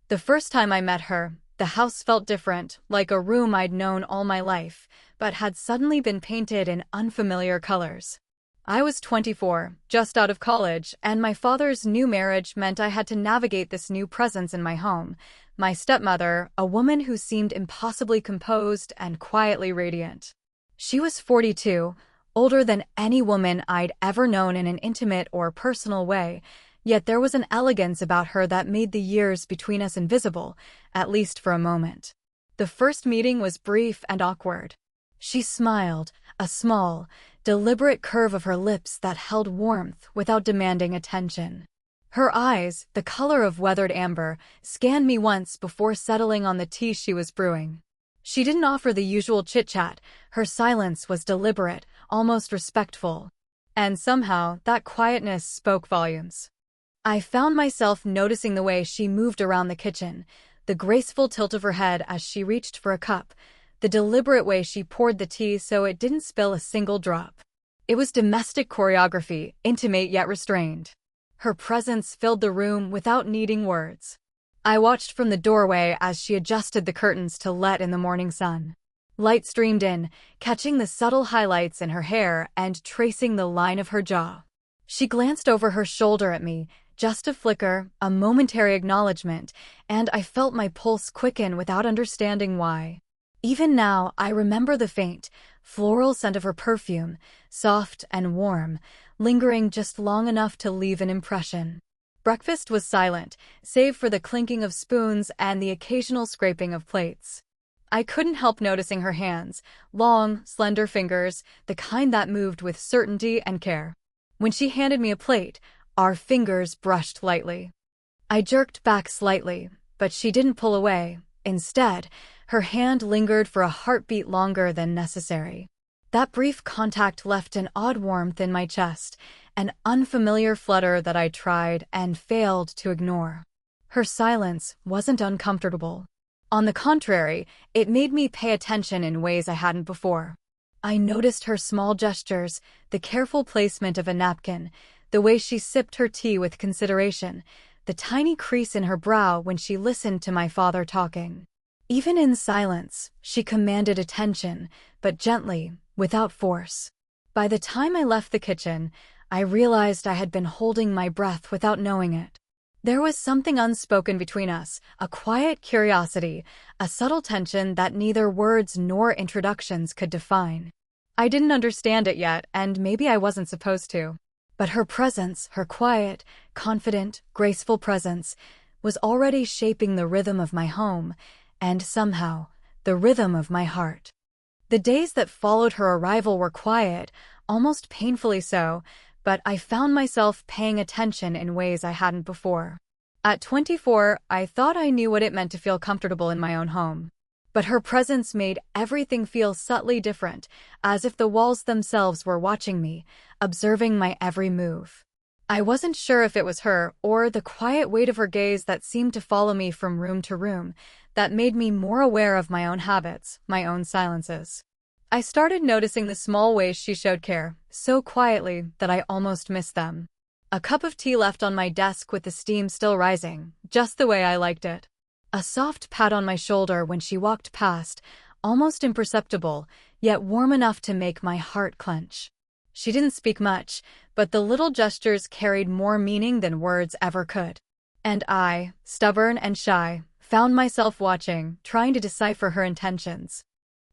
The first time I met her, the house felt different, like a room I'd known all my life, but had suddenly been painted in unfamiliar colors. I was 24, just out of college, and my father's new marriage meant I had to navigate this new presence in my home. My stepmother, a woman who seemed impossibly composed and quietly radiant. She was 42, older than any woman I'd ever known in an intimate or personal way, yet there was an elegance about her that made the years between us invisible, at least for a moment. The first meeting was brief and awkward. She smiled, a small, deliberate curve of her lips that held warmth without demanding attention. Her eyes, the color of weathered amber, scanned me once before settling on the tea she was brewing. She didn't offer the usual chit-chat. Her silence was deliberate, almost respectful. And somehow, that quietness spoke volumes. I found myself noticing the way she moved around the kitchen, the graceful tilt of her head as she reached for a cup, the deliberate way she poured the tea so it didn't spill a single drop. It was domestic choreography, intimate yet restrained. Her presence filled the room without needing words. I watched from the doorway as she adjusted the curtains to let in the morning sun. Light streamed in, catching the subtle highlights in her hair and tracing the line of her jaw. She glanced over her shoulder at me, just a flicker, a momentary acknowledgement, and I felt my pulse quicken without understanding why. Even now, I remember the faint, floral scent of her perfume, soft and warm, lingering just long enough to leave an impression. Breakfast was silent, save for the clinking of spoons and the occasional scraping of plates. I couldn't help noticing her hands, long, slender fingers, the kind that moved with certainty and care. When she handed me a plate, our fingers brushed lightly. I jerked back slightly, but she didn't pull away. Instead, her hand lingered for a heartbeat longer than necessary. That brief contact left an odd warmth in my chest, an unfamiliar flutter that I tried and failed to ignore. Her silence wasn't uncomfortable. On the contrary, it made me pay attention in ways I hadn't before. I noticed her small gestures, the careful placement of a napkin, the way she sipped her tea with consideration, the tiny crease in her brow when she listened to my father talking. Even in silence, she commanded attention, but gently, without force. By the time I left the kitchen, I realized I had been holding my breath without knowing it. There was something unspoken between us, a quiet curiosity, a subtle tension that neither words nor introductions could define. I didn't understand it yet, and maybe I wasn't supposed to. But her presence, her quiet, confident, graceful presence, was already shaping the rhythm of my home, and somehow, the rhythm of my heart. The days that followed her arrival were quiet, almost painfully so, but I found myself paying attention in ways I hadn't before. At 24, I thought I knew what it meant to feel comfortable in my own home. But her presence made everything feel subtly different, as if the walls themselves were watching me, observing my every move. I wasn't sure if it was her or the quiet weight of her gaze that seemed to follow me from room to room, that made me more aware of my own habits, my own silences. I started noticing the small ways she showed care, so quietly that I almost missed them. A cup of tea left on my desk with the steam still rising, just the way I liked it. A soft pat on my shoulder when she walked past, almost imperceptible, yet warm enough to make my heart clench. She didn't speak much, but the little gestures carried more meaning than words ever could. And I, stubborn and shy, found myself watching, trying to decipher her intentions.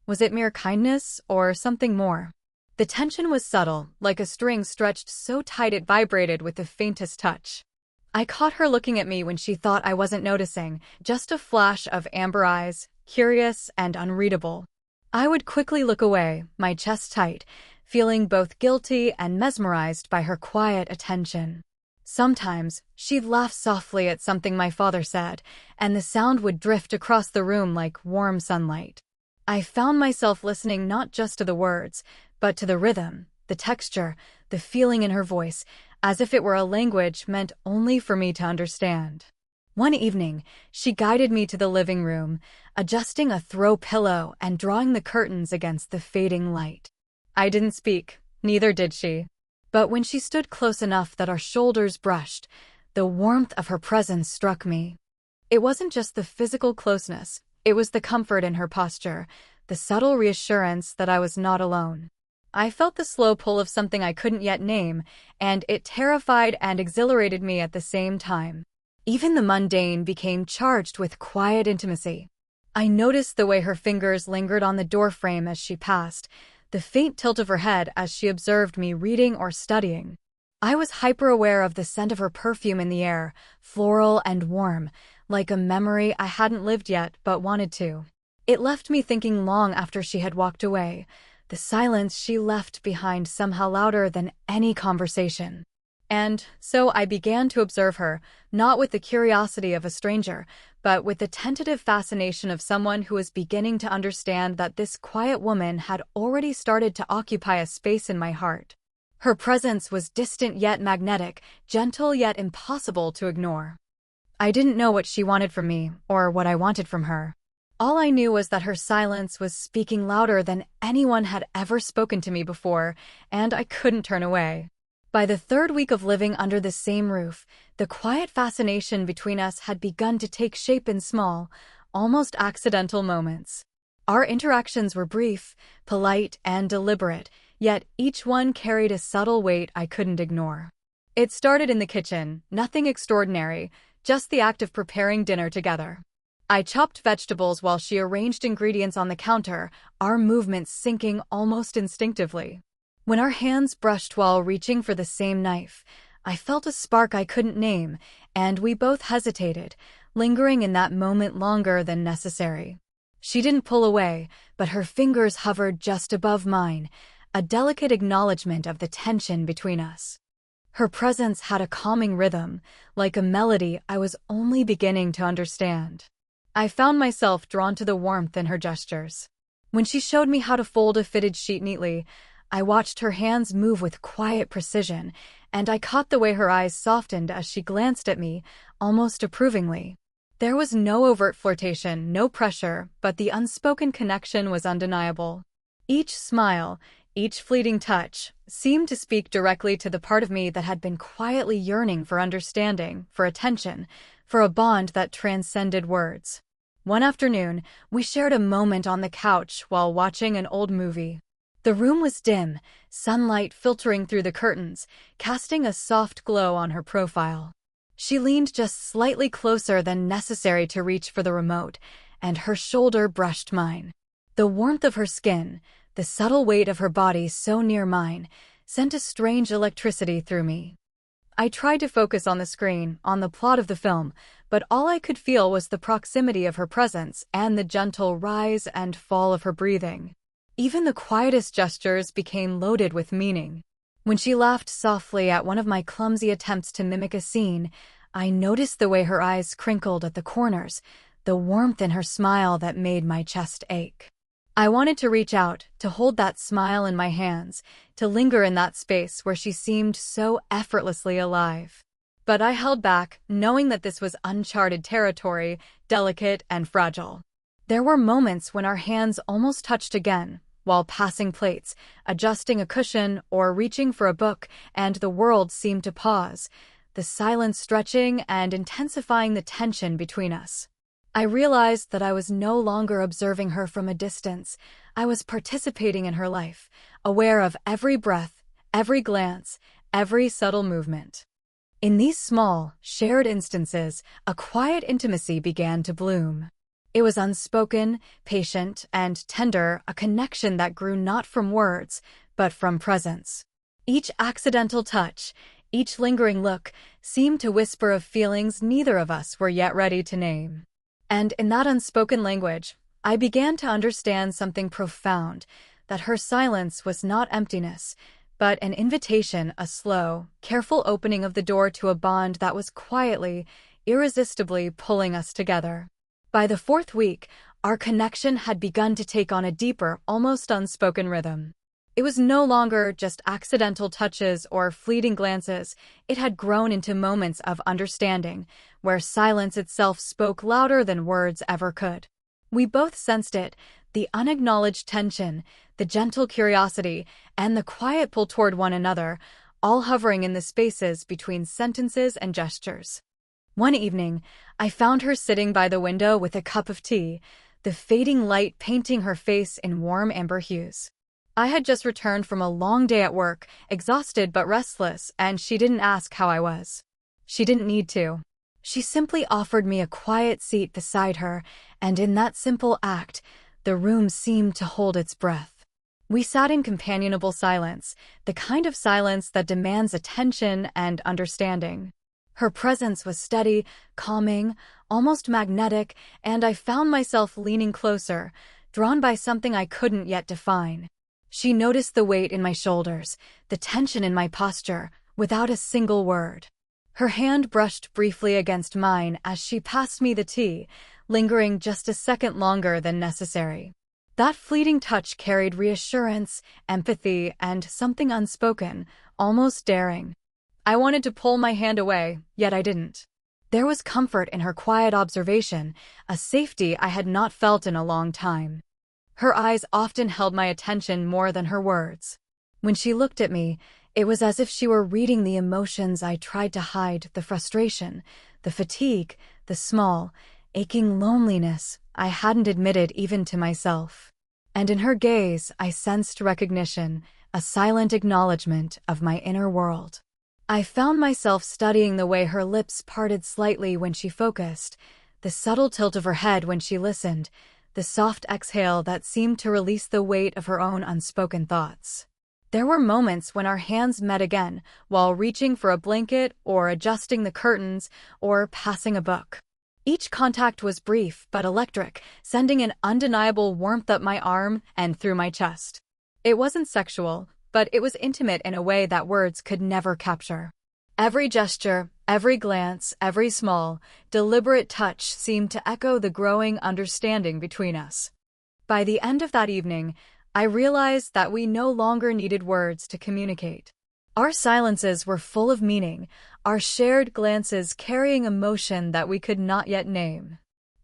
Was it mere kindness or something more? The tension was subtle, like a string stretched so tight it vibrated with the faintest touch. I caught her looking at me when she thought I wasn't noticing, just a flash of amber eyes, curious and unreadable. I would quickly look away, my chest tight, feeling both guilty and mesmerized by her quiet attention. Sometimes, she'd laugh softly at something my father said, and the sound would drift across the room like warm sunlight. I found myself listening not just to the words, but to the rhythm, the texture, the feeling in her voice, as if it were a language meant only for me to understand. One evening, she guided me to the living room, adjusting a throw pillow and drawing the curtains against the fading light. I didn't speak, neither did she. But when she stood close enough that our shoulders brushed, the warmth of her presence struck me. It wasn't just the physical closeness, it was the comfort in her posture, the subtle reassurance that I was not alone. I felt the slow pull of something I couldn't yet name, and it terrified and exhilarated me at the same time. Even the mundane became charged with quiet intimacy. I noticed the way her fingers lingered on the doorframe as she passed, the faint tilt of her head as she observed me reading or studying. I was hyper-aware of the scent of her perfume in the air, floral and warm, like a memory I hadn't lived yet but wanted to. It left me thinking long after she had walked away, the silence she left behind somehow louder than any conversation. And so I began to observe her, not with the curiosity of a stranger, but with the tentative fascination of someone who was beginning to understand that this quiet woman had already started to occupy a space in my heart. Her presence was distant yet magnetic, gentle yet impossible to ignore. I didn't know what she wanted from me, or what I wanted from her. All I knew was that her silence was speaking louder than anyone had ever spoken to me before, and I couldn't turn away. By the third week of living under the same roof, the quiet fascination between us had begun to take shape in small, almost accidental moments. Our interactions were brief, polite, and deliberate, yet each one carried a subtle weight I couldn't ignore. It started in the kitchen, nothing extraordinary, just the act of preparing dinner together. I chopped vegetables while she arranged ingredients on the counter, our movements syncing almost instinctively. When our hands brushed while reaching for the same knife, I felt a spark I couldn't name, and we both hesitated, lingering in that moment longer than necessary. She didn't pull away, but her fingers hovered just above mine, a delicate acknowledgement of the tension between us. Her presence had a calming rhythm, like a melody I was only beginning to understand. I found myself drawn to the warmth in her gestures. When she showed me how to fold a fitted sheet neatly, I watched her hands move with quiet precision, and I caught the way her eyes softened as she glanced at me, almost approvingly. There was no overt flirtation, no pressure, but the unspoken connection was undeniable. Each smile, each fleeting touch, seemed to speak directly to the part of me that had been quietly yearning for understanding, for attention, for a bond that transcended words. One afternoon, we shared a moment on the couch while watching an old movie. The room was dim, sunlight filtering through the curtains, casting a soft glow on her profile. She leaned just slightly closer than necessary to reach for the remote, and her shoulder brushed mine. The warmth of her skin, the subtle weight of her body so near mine, sent a strange electricity through me. I tried to focus on the screen, on the plot of the film, but all I could feel was the proximity of her presence and the gentle rise and fall of her breathing. Even the quietest gestures became loaded with meaning. When she laughed softly at one of my clumsy attempts to mimic a scene, I noticed the way her eyes crinkled at the corners, the warmth in her smile that made my chest ache. I wanted to reach out, to hold that smile in my hands, to linger in that space where she seemed so effortlessly alive. But I held back, knowing that this was uncharted territory, delicate and fragile. There were moments when our hands almost touched again, while passing plates, adjusting a cushion, or reaching for a book, and the world seemed to pause, the silence stretching and intensifying the tension between us. I realized that I was no longer observing her from a distance. I was participating in her life, aware of every breath, every glance, every subtle movement. In these small, shared instances, a quiet intimacy began to bloom. It was unspoken, patient, and tender, a connection that grew not from words, but from presence. Each accidental touch, each lingering look, seemed to whisper of feelings neither of us were yet ready to name. And in that unspoken language, I began to understand something profound, that her silence was not emptiness, but an invitation, a slow, careful opening of the door to a bond that was quietly, irresistibly pulling us together. By the fourth week, our connection had begun to take on a deeper, almost unspoken rhythm. It was no longer just accidental touches or fleeting glances. It had grown into moments of understanding, where silence itself spoke louder than words ever could. We both sensed it, the unacknowledged tension, the gentle curiosity, and the quiet pull toward one another, all hovering in the spaces between sentences and gestures. One evening, I found her sitting by the window with a cup of tea, the fading light painting her face in warm amber hues. I had just returned from a long day at work, exhausted but restless, and she didn't ask how I was. She didn't need to. She simply offered me a quiet seat beside her, and in that simple act, the room seemed to hold its breath. We sat in companionable silence, the kind of silence that demands attention and understanding. Her presence was steady, calming, almost magnetic, and I found myself leaning closer, drawn by something I couldn't yet define. She noticed the weight in my shoulders, the tension in my posture, without a single word. Her hand brushed briefly against mine as she passed me the tea, lingering just a second longer than necessary. That fleeting touch carried reassurance, empathy, and something unspoken, almost daring. I wanted to pull my hand away, yet I didn't. There was comfort in her quiet observation, a safety I had not felt in a long time. Her eyes often held my attention more than her words. When she looked at me, it was as if she were reading the emotions I tried to hide, the frustration, the fatigue, the small, aching loneliness I hadn't admitted even to myself. And in her gaze, I sensed recognition, a silent acknowledgement of my inner world. I found myself studying the way her lips parted slightly when she focused, the subtle tilt of her head when she listened, the soft exhale that seemed to release the weight of her own unspoken thoughts. There were moments when our hands met again, while reaching for a blanket or adjusting the curtains or passing a book. Each contact was brief but electric, sending an undeniable warmth up my arm and through my chest. It wasn't sexual, but it was intimate in a way that words could never capture. Every gesture, every glance, every small, deliberate touch seemed to echo the growing understanding between us. By the end of that evening, I realized that we no longer needed words to communicate. Our silences were full of meaning, our shared glances carrying emotion that we could not yet name.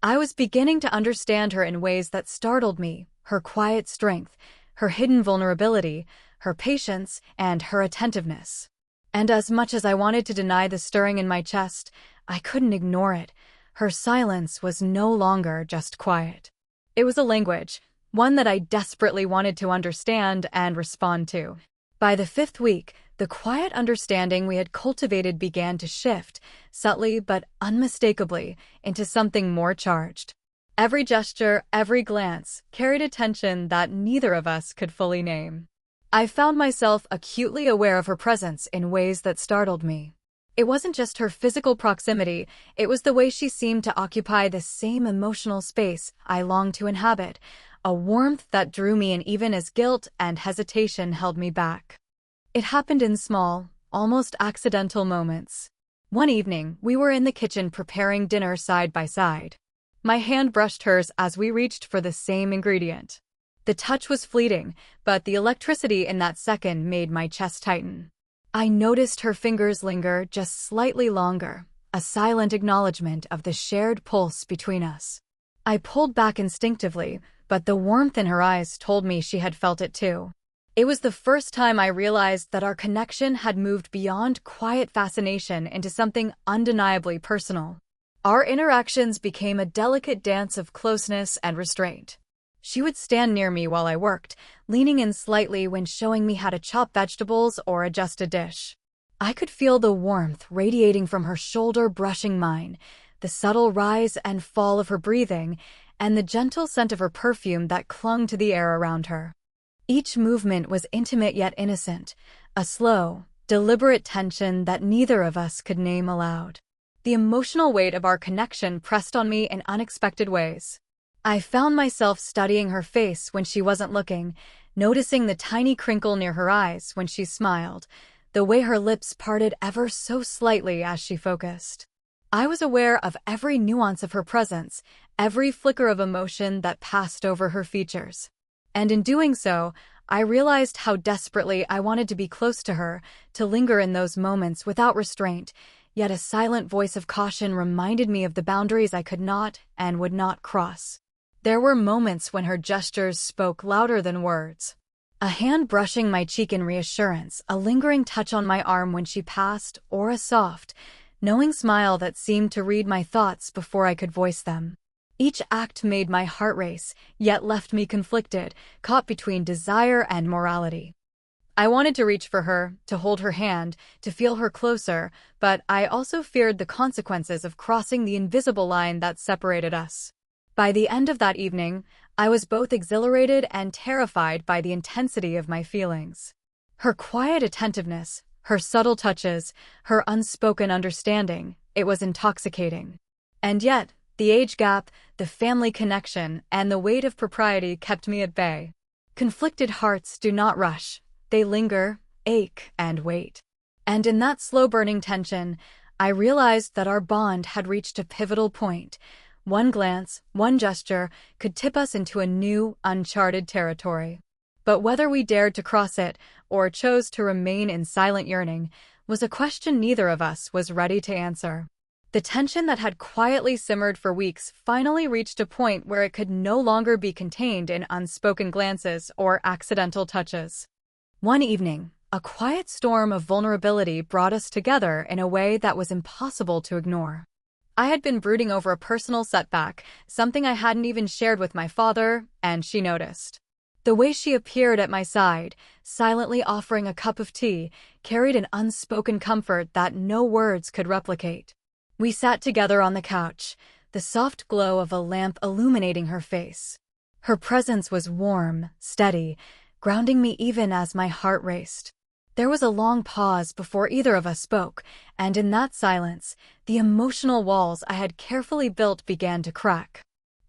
I was beginning to understand her in ways that startled me, her quiet strength, her hidden vulnerability, her patience, and her attentiveness. And as much as I wanted to deny the stirring in my chest, I couldn't ignore it. Her silence was no longer just quiet. It was a language, one that I desperately wanted to understand and respond to. By the 5th week, the quiet understanding we had cultivated began to shift, subtly but unmistakably, into something more charged. Every gesture, every glance, carried a tension that neither of us could fully name. I found myself acutely aware of her presence in ways that startled me. It wasn't just her physical proximity, it was the way she seemed to occupy the same emotional space I longed to inhabit, a warmth that drew me in even as guilt and hesitation held me back. It happened in small, almost accidental moments. One evening, we were in the kitchen preparing dinner side by side. My hand brushed hers as we reached for the same ingredient. The touch was fleeting, but the electricity in that second made my chest tighten. I noticed her fingers linger just slightly longer, a silent acknowledgement of the shared pulse between us. I pulled back instinctively, but the warmth in her eyes told me she had felt it too. It was the first time I realized that our connection had moved beyond quiet fascination into something undeniably personal. Our interactions became a delicate dance of closeness and restraint. She would stand near me while I worked, leaning in slightly when showing me how to chop vegetables or adjust a dish. I could feel the warmth radiating from her shoulder brushing mine, the subtle rise and fall of her breathing, and the gentle scent of her perfume that clung to the air around her. Each movement was intimate yet innocent, a slow, deliberate tension that neither of us could name aloud. The emotional weight of our connection pressed on me in unexpected ways. I found myself studying her face when she wasn't looking, noticing the tiny crinkle near her eyes when she smiled, the way her lips parted ever so slightly as she focused. I was aware of every nuance of her presence, every flicker of emotion that passed over her features. And in doing so, I realized how desperately I wanted to be close to her, to linger in those moments without restraint, yet a silent voice of caution reminded me of the boundaries I could not and would not cross. There were moments when her gestures spoke louder than words. A hand brushing my cheek in reassurance, a lingering touch on my arm when she passed, or a soft, knowing smile that seemed to read my thoughts before I could voice them. Each act made my heart race, yet left me conflicted, caught between desire and morality. I wanted to reach for her, to hold her hand, to feel her closer, but I also feared the consequences of crossing the invisible line that separated us. By the end of that evening, I was both exhilarated and terrified by the intensity of my feelings. Her quiet attentiveness, her subtle touches, her unspoken understanding, it was intoxicating. And yet, the age gap, the family connection, and the weight of propriety kept me at bay. Conflicted hearts do not rush. They linger, ache, and wait. And in that slow-burning tension, I realized that our bond had reached a pivotal point. One glance, one gesture, could tip us into a new, uncharted territory. But whether we dared to cross it, or chose to remain in silent yearning, was a question neither of us was ready to answer. The tension that had quietly simmered for weeks finally reached a point where it could no longer be contained in unspoken glances or accidental touches. One evening, a quiet storm of vulnerability brought us together in a way that was impossible to ignore. I had been brooding over a personal setback, something I hadn't even shared with my father, and she noticed. The way she appeared at my side, silently offering a cup of tea, carried an unspoken comfort that no words could replicate. We sat together on the couch, the soft glow of a lamp illuminating her face. Her presence was warm, steady, grounding me even as my heart raced. There was a long pause before either of us spoke, and in that silence, the emotional walls I had carefully built began to crack.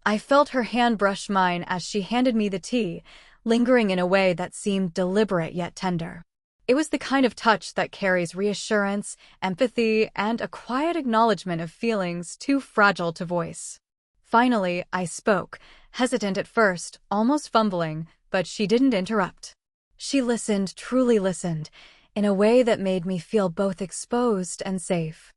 I felt her hand brush mine as she handed me the tea, lingering in a way that seemed deliberate yet tender. It was the kind of touch that carries reassurance, empathy, and a quiet acknowledgement of feelings too fragile to voice. Finally, I spoke, hesitant at first, almost fumbling, but she didn't interrupt. She listened, truly listened, in a way that made me feel both exposed and safe.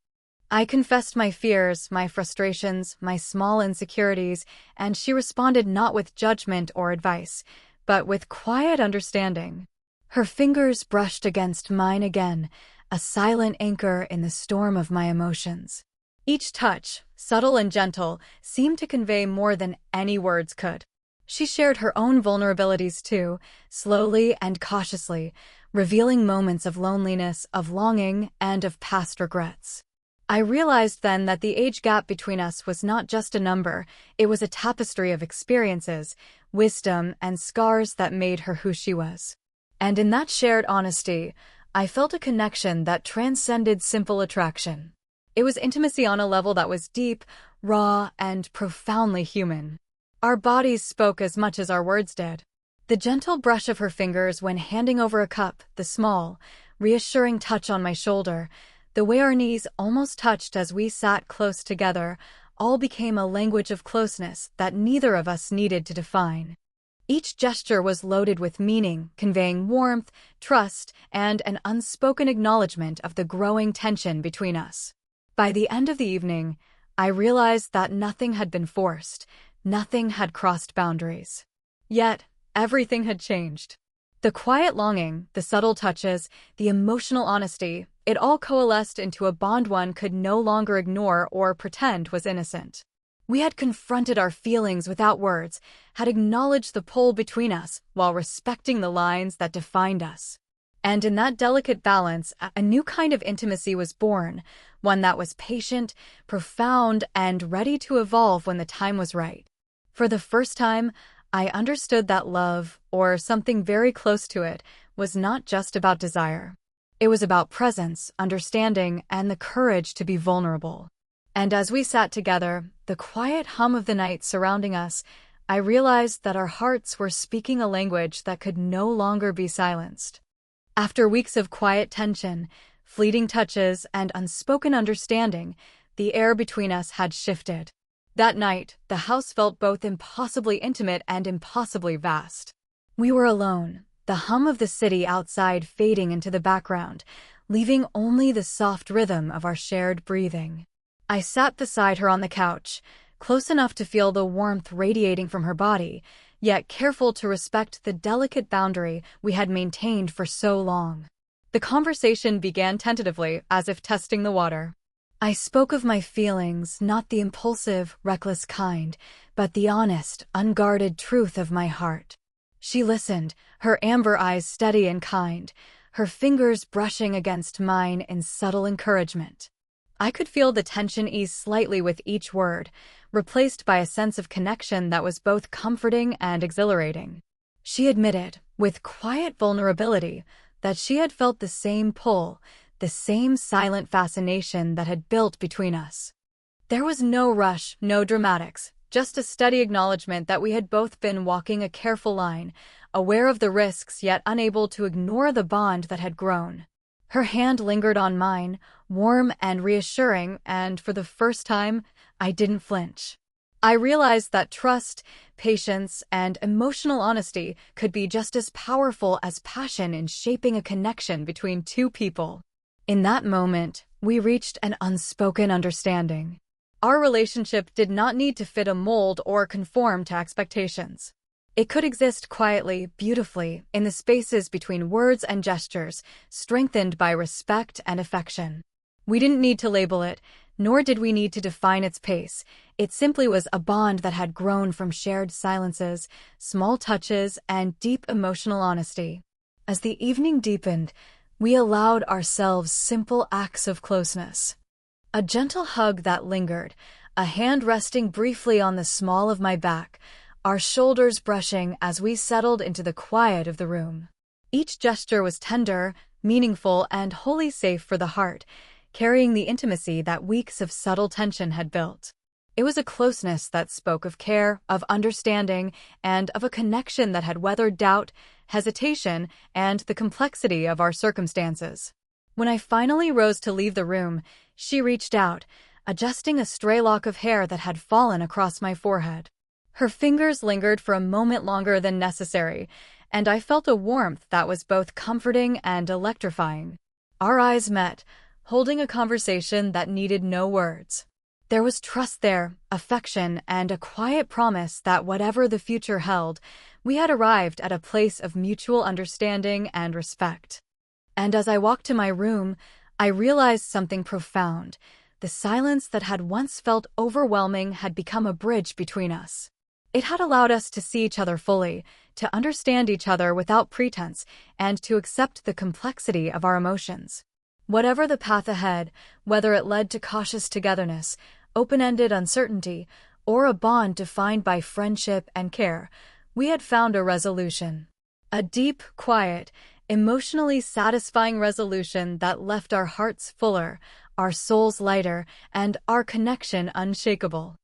I confessed my fears, my frustrations, my small insecurities, and she responded not with judgment or advice, but with quiet understanding. Her fingers brushed against mine again, a silent anchor in the storm of my emotions. Each touch, subtle and gentle, seemed to convey more than any words could. She shared her own vulnerabilities too, slowly and cautiously, revealing moments of loneliness, of longing, and of past regrets. I realized then that the age gap between us was not just a number, it was a tapestry of experiences, wisdom, and scars that made her who she was. And in that shared honesty, I felt a connection that transcended simple attraction. It was intimacy on a level that was deep, raw, and profoundly human. Our bodies spoke as much as our words did. The gentle brush of her fingers when handing over a cup, the small, reassuring touch on my shoulder, the way our knees almost touched as we sat close together, all became a language of closeness that neither of us needed to define. Each gesture was loaded with meaning, conveying warmth, trust, and an unspoken acknowledgement of the growing tension between us. By the end of the evening, I realized that nothing had been forced, nothing had crossed boundaries. Yet, everything had changed. The quiet longing, the subtle touches, the emotional honesty, it all coalesced into a bond one could no longer ignore or pretend was innocent. We had confronted our feelings without words, had acknowledged the pull between us while respecting the lines that defined us. And in that delicate balance, a new kind of intimacy was born, one that was patient, profound, and ready to evolve when the time was right. For the first time, I understood that love, or something very close to it, was not just about desire. It was about presence, understanding, and the courage to be vulnerable. And as we sat together, the quiet hum of the night surrounding us, I realized that our hearts were speaking a language that could no longer be silenced. After weeks of quiet tension, fleeting touches, and unspoken understanding, the air between us had shifted. That night, the house felt both impossibly intimate and impossibly vast. We were alone, the hum of the city outside fading into the background, leaving only the soft rhythm of our shared breathing. I sat beside her on the couch, close enough to feel the warmth radiating from her body, yet careful to respect the delicate boundary we had maintained for so long. The conversation began tentatively, as if testing the water. I spoke of my feelings, not the impulsive, reckless kind, but the honest, unguarded truth of my heart. She listened, her amber eyes steady and kind, her fingers brushing against mine in subtle encouragement. I could feel the tension ease slightly with each word, replaced by a sense of connection that was both comforting and exhilarating. She admitted, with quiet vulnerability, that she had felt the same pull, the same silent fascination that had built between us. There was no rush, no dramatics, just a steady acknowledgement that we had both been walking a careful line, aware of the risks yet unable to ignore the bond that had grown. Her hand lingered on mine, warm and reassuring, and for the first time, I didn't flinch. I realized that trust, patience, and emotional honesty could be just as powerful as passion in shaping a connection between two people. In that moment, we reached an unspoken understanding. Our relationship did not need to fit a mold or conform to expectations. It could exist quietly, beautifully, in the spaces between words and gestures, strengthened by respect and affection. We didn't need to label it, nor did we need to define its pace. It simply was a bond that had grown from shared silences, small touches, and deep emotional honesty. As the evening deepened, we allowed ourselves simple acts of closeness. A gentle hug that lingered, a hand resting briefly on the small of my back, our shoulders brushing as we settled into the quiet of the room. Each gesture was tender, meaningful, and wholly safe for the heart, carrying the intimacy that weeks of subtle tension had built. It was a closeness that spoke of care, of understanding, and of a connection that had weathered doubt, hesitation, and the complexity of our circumstances. When I finally rose to leave the room, she reached out, adjusting a stray lock of hair that had fallen across my forehead. Her fingers lingered for a moment longer than necessary, and I felt a warmth that was both comforting and electrifying. Our eyes met, holding a conversation that needed no words. There was trust there, affection, and a quiet promise that whatever the future held, we had arrived at a place of mutual understanding and respect. And as I walked to my room, I realized something profound. The silence that had once felt overwhelming had become a bridge between us. It had allowed us to see each other fully, to understand each other without pretense, and to accept the complexity of our emotions. Whatever the path ahead, whether it led to cautious togetherness, open-ended uncertainty, or a bond defined by friendship and care, we had found a resolution. A deep, quiet, emotionally satisfying resolution that left our hearts fuller, our souls lighter, and our connection unshakable.